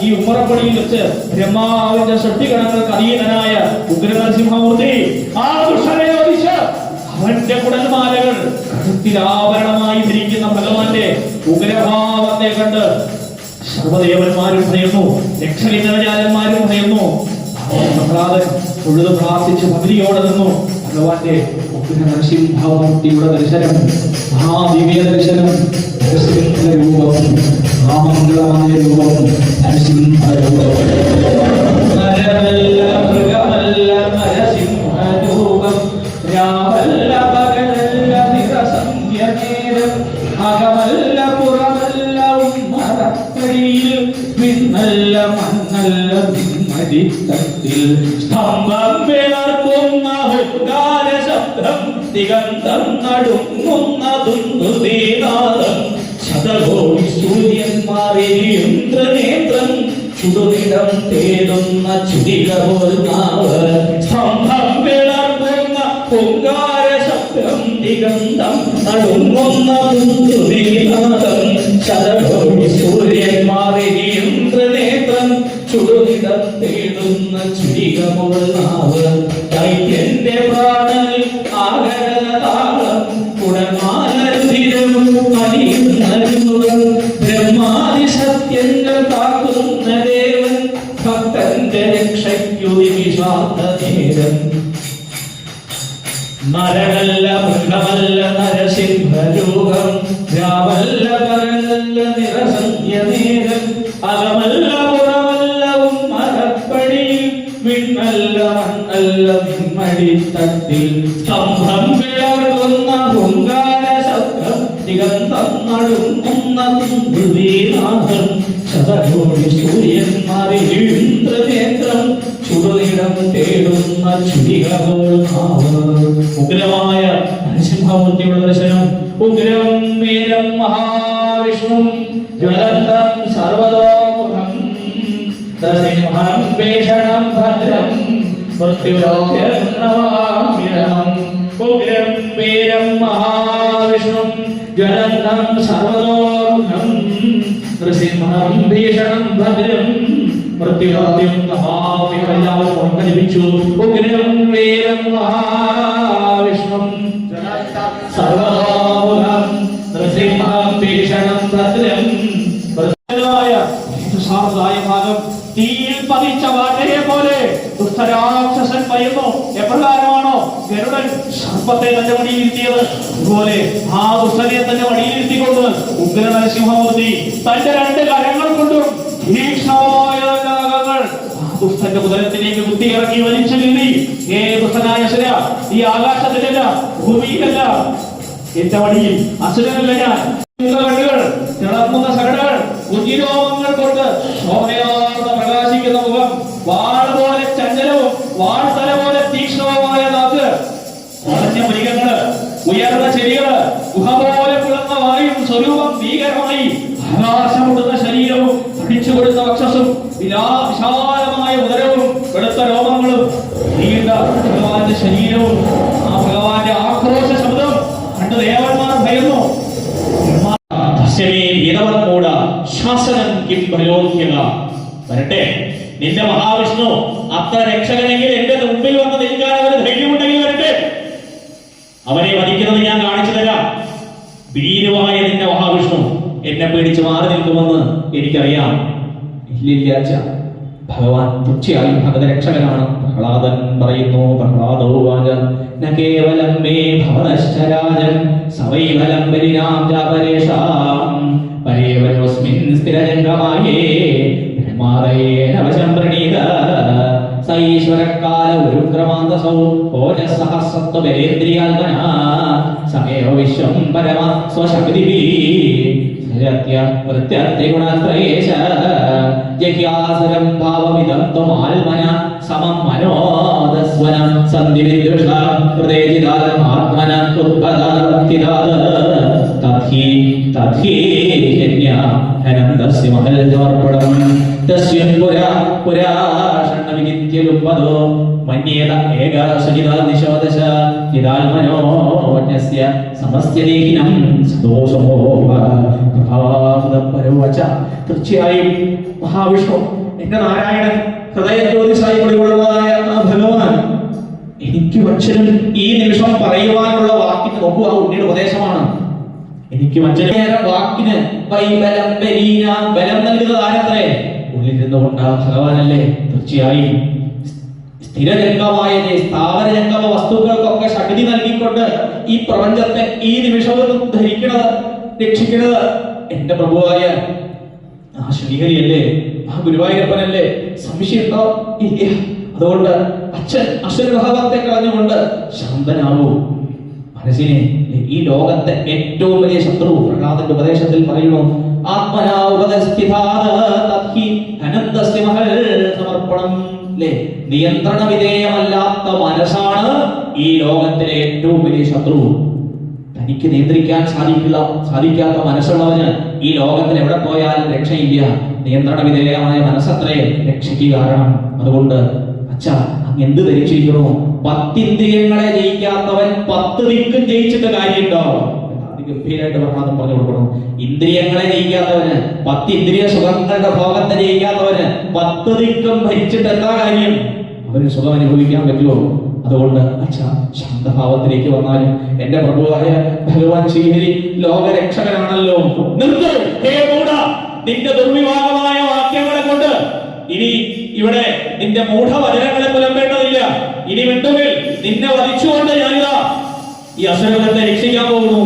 ഈ ഉമ്മറപ്പടിയിൽ വെച്ച് ബ്രഹ്മാവിന്റെ സൃഷ്ടിഗണങ്ങൾക്ക് അധീനനായ ഉഗ്രനരസിംഹമൂർത്തി ആ ദുഷ്ടനെ വധിച്ച് അവന്റെ കുടൽമാലകൾ കഴുത്തിലാഭരണമായി ധരിക്കുന്ന ഭഗവാന്റെ ഉഗ്രഭാവത്തെ കണ്ട് സർവദേവന്മാരും ഭയന്നു, രക്ഷകിന്നരജാലന്മാരും ഭയന്നു. പ്രഹ്ലാദൻ തൊഴുതു പ്രാർത്ഥിച്ച് ഭക്തിയോടെ നിന്നു. ഭഗവാന്റെ നരസിംഹമൂർത്തിയുടെ ദർശനം, മഹാദിവ്യ ദർശനം, രൂപം, മഹാമംഗളമായ രൂപം, നരസിംഹരൂപം. നരമല്ല മൃഗമല്ല നരസിംഹരൂപം, രാമല്ല പകലല്ല നിറസന്ധ്യനേരം, അകമല്ല പുറമല്ല ഉമ്മറപ്പടിയിൽ, പിന്നല്ല മണ്ണല്ല നിമ്മടിത്തത്തിൽ, സ്തംഭം വിളർക്കുന്ന ഹുങ്കാര ശബ്ദം, ദിഗന്ധം നടുങ്ങുന്നതും ഹൃദയനാദം, ശതകോടി സൂര്യന്മാരെ ഇന്ദ്രനേത്രം, ചുടുനിടം തേടുന്ന ചുരികപോൽ നാവ്, സ്തംഭം വിളർക്കുന്ന ഹുങ്കാര ശബ്ദം, ദിഗന്ധം നടുങ്ങുന്നതും ഹൃദയനാദം, ശതകോടി സൂര്യന്മാരെ ഇന്ദ്രനേത്രം, ചുടുനിടം തേടുന്ന ചുരികപോൽ നാവ്, ദൈത്യന്റെ പ്രാണനിൽ ആകരണ താളം, കുടമാലരുതിരവും അലിയുന്നരുമുകൾ, ബ്രഹ്മാദി സത്യങ്ങൾ കാക്കുന്ന ദേവൻ, ഭക്തന്റെ രക്ഷയ്ക്കു വിഷാദ നേരം. നരകല്ല മൃഗമല്ല നരസിംഹരൂപം, രാമല്ല പകലല്ല നിറസന്ധ്യ നേരം, അകമല്ല പുറമല്ല ഉമ്മറപ്പടിയിൽ, വിണ്ണല്ല മണ്ണല്ല നിമ്മടിത്തട്ടിൽ, സ്തംഭം വിളർക്കുന്ന ഹുങ്കാര ശബ്ദം, ദിഗന്ധം നടുങ്ങുന്ന ഹൃദയനാഥം, ശതകോടി സൂര്യന്മാരെ ഇന്ദ്രനേത്രം, ചുടുനിടം തേടുന്ന ചുരികപോൽ നാവ്. ഉഗ്രമായ നരസിംഹമൂർത്തിയുടെ ദർശനം. ഉഗ്രം വീരം മഹാവിഷ്ണു ജ്വലന്തം സർവതോമുഖം, നരസിംഹം ഭീഷണം ഭദ്രം മൃത്യുലോക്യനമാമ്യഹം. ഉഗ്രം വീരം മഹാവിഷ്ണു ജ്വലന്തം സർവതോമുഖം, നരസിംഹം ഭീഷണം ഭദ്രം മൃത്യുലോക്യം നമാമി. എല്ലാവരും ഓർമ്മിപ്പിച്ചു. ഉഗ്രം വീരം മഹാവിഷ്ണു സർവതോമുഖം, നരസിംഹം ഭീഷണം ഭദ്രം. ഭാഗം തീയിൽ പതിച്ച വാഴയെ പോലെ ദുഷ്ടരാക്ഷസൻ ഭയന്നു. എപ്രകാരമാണോ ഗരുഡൻ സർപ്പത്തെ തന്റെ വടിയിലിരുത്തിയത്, അതുപോലെ ആ ദുഷ്ടനെ തന്റെ വടിയിലിരുത്തിക്കൊണ്ട് ഉഗ്ര നരസിംഹമൂർത്തി തന്റെ രണ്ട് കരങ്ങൾ കൊണ്ടും ഭീഷണമായ നാഗങ്ങൾ ദുഷ്ടന്റെ ഉദരത്തിലേക്ക് കുത്തിയിറക്കി വലിച്ചു കീറി. ദുഷ്ടനായ അസുര, ഈ ആകാശത്തിലല്ല ഭൂമിയിലല്ല, എന്റെ വടിയിൽ അസുരനല്ല ഞാൻ. കണ്ണുകൾ, തിളങ്ങുന്ന സകടകൾ, കുഞ്ഞിരോമങ്ങൾ കൊണ്ട് ശോഭയാർന്ന പ്രകാശിക്കുന്ന മുഖം, വാൾ പോലെ ചഞ്ചലവും വാൾത്തല പോലെ തീക്ഷ്ണവുമായ നാക്ക്, വളഞ്ഞ മൃഗങ്ങള്, ഉയർന്ന ചെടികള്, ഗുഹ പോലെ പുളർന്ന വായും, സ്വരൂപം ഭീകരമായി, ആകാശമുടുന്ന ശരീരവും, പഠിച്ചുകൊടുത്ത വക്ഷസും, വിശാലമായ ഉദരവും, വെളുത്ത രോമങ്ങളും, നീണ്ട ഭഗവാന്റെ ശരീരവും, ആ ഭഗവാന്റെ ആക്രോശ ശബ്ദം കണ്ട് ദേവന്മാർ ഭയന്നു. വരട്ടെ, നിന്റെ മഹാവിഷ്ണു അത്ര രക്ഷകനെങ്കിൽ എന്റെ മുമ്പിൽ വന്ന് നിൽക്കാൻ അവന് ധൈര്യമുണ്ടെങ്കിൽ വരട്ടെ, അവനെ വധിക്കുന്നത് ഞാൻ കാണിച്ചു തരാം. ഭീരുവായ നിന്റെ മഹാവിഷ്ണു എന്നെ പേടിച്ച് മാറി നിൽക്കുമെന്ന് എനിക്കറിയാം. ഇല്ലില്ല, ഭഗവാൻ തീർച്ചയായും ഭഗതരക്ഷകനാണ്. പ്രഹ്ലാദൻ പറയുന്നു. പ്രഹ്ലാദോവാച ന കേവലം മേ ഭവനശ്ചരാജൻ സവൈവലം ബലിനാം ജാപരേഷാം പരേവരോസ്മിൻ സ്ഥിരജംഗമായേ ബ്രഹ്മാദയേന വശം പ്രണീത സൈശ്വരകാല ഉരുക്രമാന്തസൗ ഓജസഹസ്രത്വബലേന്ദ്രിയാത്മനാ സമേവ വിശ്വം പരമ സ്വശക്തിഭിः വൃത്യത്രിഗുണത്രയേശ ജഹ്യാസുരം ഭാവമിദം ത്വമാത്മന സമം മനോദസ്വന സന്ധിവിദ്രുഷ ഹൃദയജിതാത്മാത്മന ഉദ്ഭദാർത്തിദാത തഥി തഥി ഹനന്തസ്യ മഹൽജോർപ്പണം തസ്യം പുരാ ഷണ്ണവിദിത്യലുപദോ മന്യേത ഏകാശജിതാ നിശോദശ ഹിതാത്മനോജ്ഞസ്യ സമസ്യദേഹിനം സദോഷമോ പ്രഭാവപരോവച. തീർച്ചയായും മഹാവിഷ്ണു, എന്റെ നാരായണൻ, ഹൃദയ ജ്യോതിഷായി കുടികൊള്ളുന്നതായ ആ ഭഗവാൻ എനിക്ക് മനുഷ്യനും ഈ നിമിഷം പറയുവാനുള്ള വാക്കിന് നോക്കുക, ഉണ്ണിയുടെ ഉപദേശമാണ്. എനിക്ക് മനുഷ്യന് വാക്കിന് ബലം നൽകുന്നത് ആരത്രേ? ഉള്ളിൽ നിന്നുകൊണ്ട് ഭഗവാനല്ലേ? തീർച്ചയായും സ്ഥിരജംഗമായ സ്ഥാവരജംഗമ വസ്തുക്കൾക്കൊക്കെ ശക്തി നൽകിക്കൊണ്ട് ഈ പ്രപഞ്ചത്തെ ഈ നിമിഷവും ധരിക്കുന്നത്, രക്ഷിക്കുന്നത് എന്റെ പ്രഭുവായ ആ ശ്രീഹരിയല്ലേ, ആ ഗുരുവായൂരപ്പനല്ലേ? സംശയമുണ്ടോ? ഇല്ല. അതുകൊണ്ട് അച്ഛൻ അസുരഭാവത്തെ കളഞ്ഞുകൊണ്ട് ശാന്തനാവൂ. മനസ്സിനെ ഈ ലോകത്തെ ഏറ്റവും വലിയ ശത്രു പ്രഹ്ലാദന്റെ ഉപദേശത്തിൽ പറയുന്നു, ആത്മനാ സമർപ്പണം. നിയന്ത്രണ വിധേയമല്ലാത്ത മനസ്സാണ് ഈ ലോകത്തിലെ ഏറ്റവും വലിയ ശത്രു. തനിക്ക് നിയന്ത്രിക്കാൻ സാധിക്കാത്ത മനസ്സുള്ളവന് ഈ ലോകത്തിൽ എവിടെ പോയാലും രക്ഷയില്ല. നിയന്ത്രണ വിധേയമായ മനസ്സത്രേ രക്ഷയ്ക്ക് കാരണം. അതുകൊണ്ട് അച്ഛ അങ്ങ് എന്ത് ധരിച്ചിരിക്കണോ? 10 ഇന്ദ്രിയങ്ങളെ ജയിക്കാത്തവൻ 10 ദിക്കും ജയിച്ചിട്ട് കാര്യമുണ്ടോ? ഗംഭീരമായിട്ട് പ്രഹ്ലാദം പറഞ്ഞു കൊടുക്കണം. ഇന്ദ്രിയങ്ങളെ ജയിക്കാത്തവന്, 10 ഇന്ദ്രിയ സുഖങ്ങളുടെ ഭോഗത്തെ ജയിക്കാത്തവന് 10 ദിക്കും ഭരിച്ചിട്ട് എന്താ കാര്യം? അവന് സുഖം അനുഭവിക്കാൻ പറ്റുമോ? അതുകൊണ്ട് അച്ഛ ശാന്തഭാവത്തിലേക്ക് വന്നാലും എന്റെ പ്രഭുവായ ഭഗവാൻ ശ്രീഹരി ലോകരക്ഷകനാണല്ലോ. നിന്റെ ദുർവിവാഹമായ വാക്യങ്ങളെ കൊണ്ട് ഇനി ഇവിടെ നിന്റെ മൂഢവചനങ്ങളെ പുലമ്പേണ്ടതില്ല. ഇനി വിട്ടുകിൽ നിന്നെ വധിച്ചുകൊണ്ട് ഞാനിതാ ഈ അസുരത്തെ രക്ഷിക്കാൻ പോകുന്നു.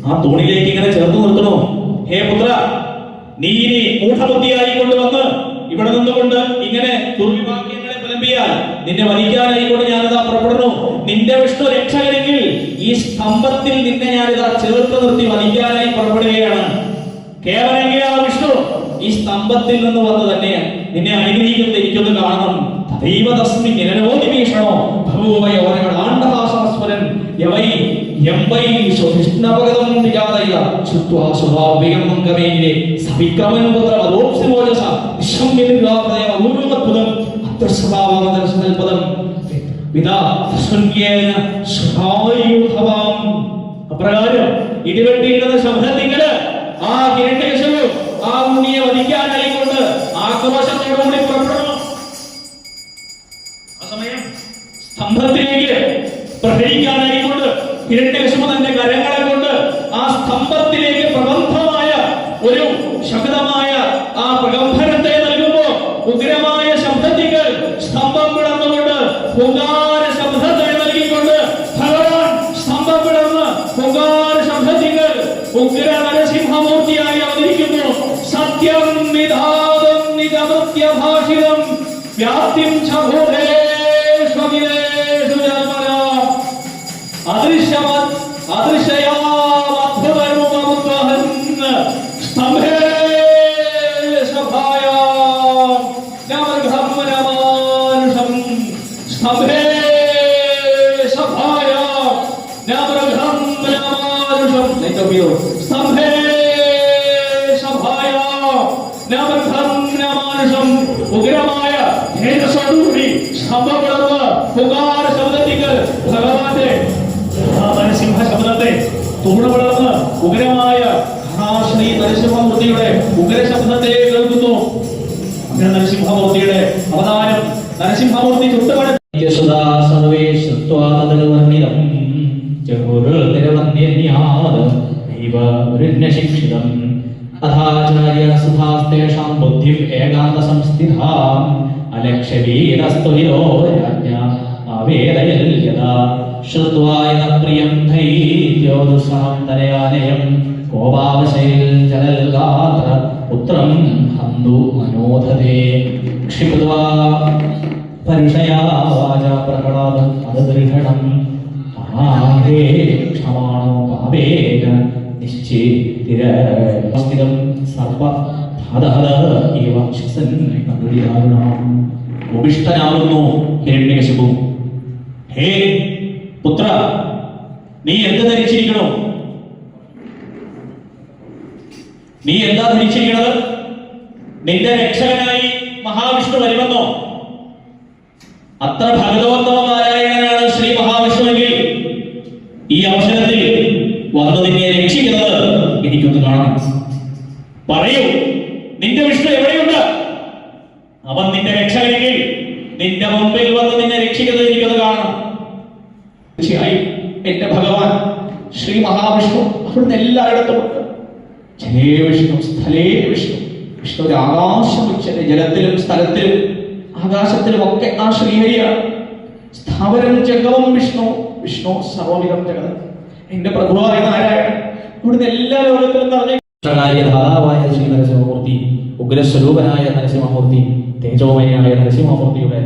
ആ തൂണിലേക്ക് ഇങ്ങനെ ചേർത്ത് നിർത്തണോ? ഹേ പുത്ര, നീ ഇനി മൂഢബുദ്ധിയായി കൊണ്ടുവന്ന് ഇവിടെ നിന്നുകൊണ്ട് ഇങ്ങനെ ദുർവിവാക്യങ്ങളെ പുലമ്പിയാൽ നിന്നെ വധിക്കാനായിക്കൊണ്ട് ഞാനിതാ പുറപ്പെടുന്നു. നിന്റെ വിഷ്ണു രക്ഷകനെങ്കിൽ ഈ സ്തംഭത്തിൽ നിന്നെ ഞാനിതാ ചേർത്ത് നിർത്തി വധിക്കാനായി പുറപ്പെടുകയാണ്. കേവലെങ്കിൽ ആ വിഷ്ണു ഈ സ്തംഭത്തിൽ നിന്ന് വന്ന് തന്നെ നിന്നെ അനുഗ്രഹിക്കുന്നത് എനിക്കൊന്ന് കാണണം. ദൈവതസ്മി നിരനോധി വീക്ഷണോ ഭഗവയ ഓരങ്ങളാണ്ടഹാസസ്വരൻ യവൈ യംബൈ സ്വകൃഷ്ണപഗതം വിജാതയ ചുത്വാ സ്വഭാവികം മംഗമേനിലെ സവിക്രമൻ പുത്ര വദോപ്സിമോജസ വിശ്വംവിനിർവാഹദയ ഊർവമത്പദം അത്രസ്വഭാവമദർശനൽപദം വിദാ തസ്വന്യേന സ്വഭാവയൂഥവാം. അപ്രകാരം ഇടിവെട്ടിയിരുന്ന ശബ്ദത്തിങ്കല് ആ ഹിരണ്യകശിപു ആ ഉണ്ണിയെ വധിക്കാനായിക്കൊണ്ട് ആക്രോശത്തോടുകൂടി പുറപ്പെടുന്നു. ആ സമയം സ്തംഭത്തിലേക്ക് പ്രഹരിക്കാനായിക്കൊണ്ട് ഹിരണ്യകശിപു തന്റെ കരങ്ങളെ കൊണ്ട് ആ സ്തംഭത്തിലേക്ക് പ്രബന്ധമായ ഒരു ശബ്ദമായ ആ പ്രകമ്പനത്തെ നൽകുമ്പോൾ ഉഗ്രമായ ശബ്ദത്തികൾ സ്തംഭം പിളർന്നുകൊണ്ട് പൊങ്കാര ശബ്ദത്തെ നൽകിക്കൊണ്ട് ഭഗവാൻ സ്തംഭം പിളർന്ന് പൊങ്കാര ശബ്ദത്തികൾ ഉഗ്ര നരസിംഹമൂർത്തിയായി അവതരിക്കുന്നു. സത്യം നിധാതം നിജമൃത്യഭാഷിതം വ്യാപ്തിം ച ഭൂതേഷ്വഖിലേഷു ജന്മനാ അദൃശ്യയാമദ്ഭുതരൂപമുദ്വഹൻ സ്തംഭേ സഭായ നമർഘം നമാനുഷം സ്തംഭേ സഭായ നമർഘം നമാനുഷം സ്തംഭേ സഭായ നമർഘം നമാനുഷം. ഉഗ്രമായ തേജസ്സോടുകൂടി സ്തംഭം പിളർന്ന് പുകാര ശബ്ദത്തികൾ ഭഗവാന്റെ നരസിംഹ ശബ്ദത്തെ തൂണുപിളർന്ന് ഉഗ്രമായ ശ്രീ നരസിംഹമൂർത്തിയുടെ ഉഗ്രശബ്ദത്തെ കേൾക്കുന്നു. അങ്ങനെ നരസിംഹമൂർത്തിയുടെ അവതാരം നരസിംഹമൂർത്തി ചുട്ടുപട അഥാചാര്യ സുധാസ്തേഷാം ബുദ്ധിം ഏകാന്ത സംസ്ഥിതാം അലക്ഷ്യവീരസ്തു ഹിരോ രാജ്ഞ ആവേദയൽ യദാ ശ്രുത്വായ പ്രിയം ധൈര്യോദുസാന്തരയാനയം കോപാവശൈൽ ജലൽഗാത്ര പുത്രം ഹന്തു മനോധതേ ക്ഷിപ്ത്വാ പരുഷയാ വാചാ പ്രഹ്ലാദം അദദൃഢം ആഹേ ക്ഷമാണോ പാപേന നിശ്ചേതിരസ്ഥിതം സർപ്പ ഉപിഷ്ടനാകുന്നു ഹിരണ്യകശിപു. ഹേ പുത്ര, നീ എന്ത് ധരിച്ചിരിക്കണോ? നീ എന്താ ധരിച്ചിരിക്കുന്നത്? നിന്റെ രക്ഷകനായി മഹാവിഷ്ണു വരുമെന്നോ? അത്ര ഭഗവതോത്തമനാരായണനാണ് ശ്രീ മഹാവിഷ്ണുവെങ്കിൽ ഈ അവസരത്തിൽ വന്ന് നിന്നെ രക്ഷിക്കുന്നത് എനിക്കൊന്ന് കാണണം. പറയൂ, നിന്റെ വിഷ്ണു എവിടെയുണ്ട്? അവൻ നിന്റെ രക്ഷകനെങ്കിൽ നിന്റെ മുമ്പിൽ വന്ന് നിന്നെ രക്ഷിക്കുന്നത് എനിക്കൊന്ന് കാണണം. തീർച്ചയായും എന്റെ ഭഗവാൻ ശ്രീ മഹാവിഷ്ണു അവിടുന്ന് എല്ലായിടത്തും ഉണ്ട്. ജലേ വിഷ്ണു സ്ഥലേ വിഷ്ണു. വിഷ്ണു ഒരു ആകാശം ഉച്ചത്, ജലത്തിലും സ്ഥലത്തിലും ആകാശത്തിലും ഒക്കെ ആ ശ്രീഹരിയാണ്. സ്ഥാവരം ജംഗമം വിഷ്ണു. വിഷ്ണു സർവവിധം ജഗത്. എന്റെ പ്രഭുവായ നാരായണൻ ഇവിടുന്ന് എല്ലാ ലോകത്തിലും ധാരാവായ ശ്രീ നരസിംഹമൂർത്തി, ഉഗ്രസ്വരൂപനായ നരസിംഹമൂർത്തി, തേജോമയനായ നരസിംഹമൂർത്തിയുടെ